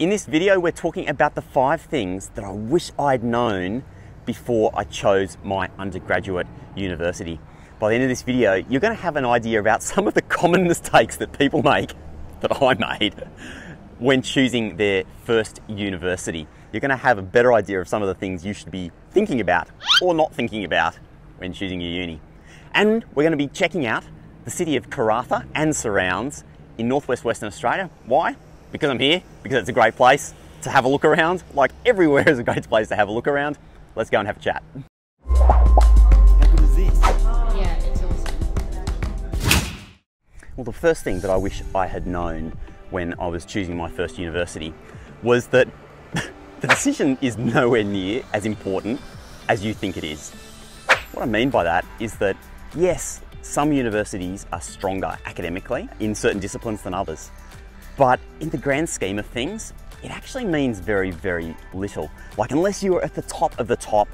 In this video, we're talking about the 5 things that I wish I'd known before I chose my undergraduate university. By the end of this video, you're going to have an idea about some of the common mistakes that people make, that I made, when choosing their first university. You're going to have a better idea of some of the things you should be thinking about or not thinking about when choosing your uni. And we're going to be checking out the city of Karratha and surrounds in northwest Western Australia. Why? Because I'm here, because it's a great place to have a look around. Like, everywhere is a great place to have a look around. Let's go and have a chat. How good is this? Yeah, it's awesome. Well, the first thing that I wish I had known when I was choosing my first university was that the decision is nowhere near as important as you think it is. What I mean by that is that, yes, some universities are stronger academically in certain disciplines than others. But in the grand scheme of things, it actually means very, very little. Like, unless you're at the top of the top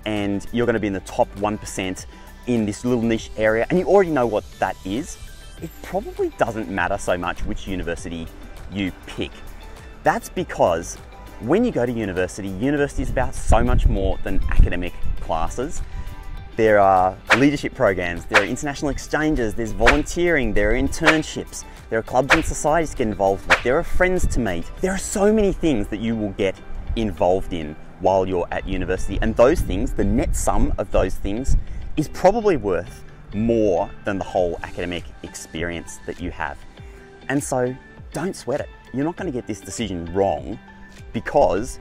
and you're going to be in the top 1% in this little niche area, and you already know what that is, it probably doesn't matter so much which university you pick. That's because when you go to university, university is about so much more than academic classes. There are leadership programs, there are international exchanges, there's volunteering, there are internships, there are clubs and societies to get involved with, there are friends to meet. There are so many things that you will get involved in while you're at university, and those things, the net sum of those things, is probably worth more than the whole academic experience that you have. And so don't sweat it. You're not going to get this decision wrong, because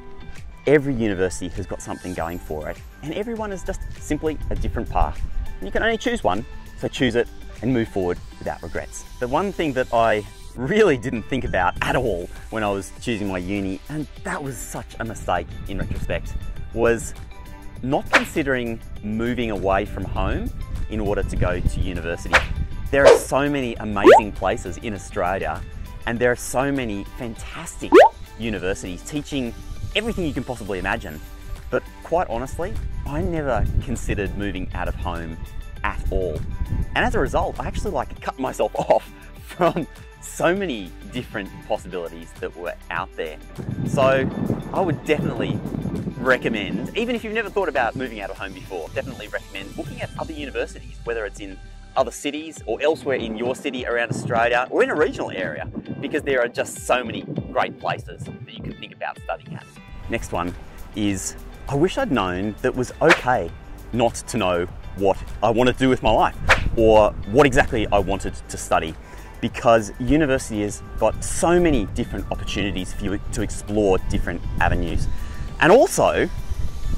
every university has got something going for it, and everyone is just simply a different path. And you can only choose one, so choose it and move forward without regrets. The one thing that I really didn't think about at all when I was choosing my uni, and that was such a mistake in retrospect, was not considering moving away from home in order to go to university. There are so many amazing places in Australia, and there are so many fantastic universities teaching everything you can possibly imagine. But quite honestly, I never considered moving out of home at all. And as a result, I actually cut myself off from so many different possibilities that were out there. So I would definitely recommend, even if you've never thought about moving out of home before, definitely recommend looking at other universities, whether it's in other cities or elsewhere in your city around Australia or in a regional area, because there are just so many great places that you can think about studying at. Next one is, I wish I'd known that it was okay not to know what I want to do with my life or what exactly I wanted to study, because university has got so many different opportunities for you to explore different avenues. And also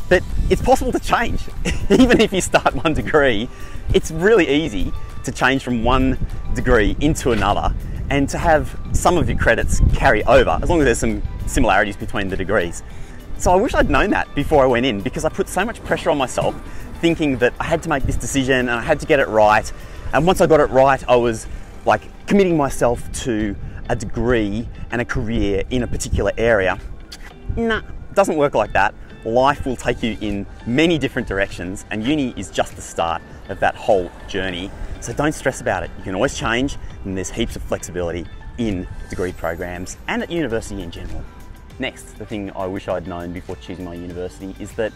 that it's possible to change. Even if you start one degree, it's really easy to change from one degree into another and to have some of your credits carry over, as long as there's some similarities between the degrees. So I wish I'd known that before I went in, because I put so much pressure on myself thinking that I had to make this decision and I had to get it right. And once I got it right, I was committing myself to a degree and a career in a particular area. Nah, it doesn't work like that. Life will take you in many different directions, and uni is just the start of that whole journey. So don't stress about it. You can always change, and there's heaps of flexibility in degree programs and at university in general. Next, the thing I wish I'd known before choosing my university is that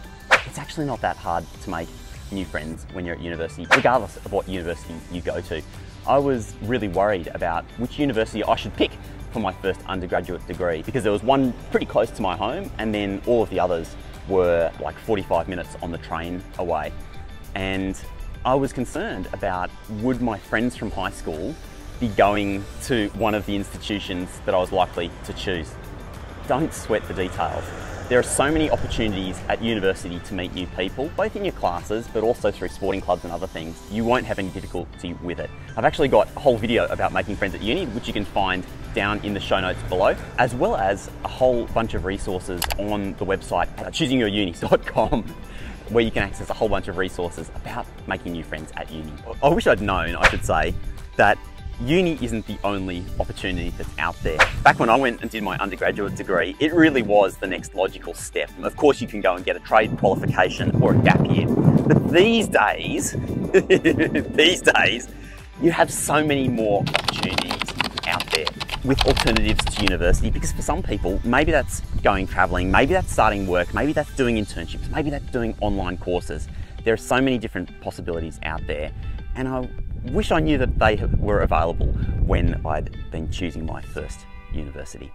it's actually not that hard to make new friends when you're at university, regardless of what university you go to. I was really worried about which university I should pick for my first undergraduate degree, because there was one pretty close to my home, and then all of the others were 45 minutes on the train away. And I was concerned about, would my friends from high school be going to one of the institutions that I was likely to choose? Don't sweat the details. There are so many opportunities at university to meet new people, both in your classes, but also through sporting clubs and other things. You won't have any difficulty with it. I've actually got a whole video about making friends at uni, which you can find down in the show notes below, as well as a whole bunch of resources on the website at choosingyouruni.com, where you can access a whole bunch of resources about making new friends at uni. I wish I'd known, I should say, that uni isn't the only opportunity that's out there. Back when I went and did my undergraduate degree, it really was the next logical step. Of course, you can go and get a trade qualification or a gap year. But these days, you have so many more opportunities out there. with alternatives to university, because for some people, maybe that's going traveling, maybe that's starting work, maybe that's doing internships, maybe that's doing online courses. There are so many different possibilities out there, and I wish I knew that they were available when I'd been choosing my first university.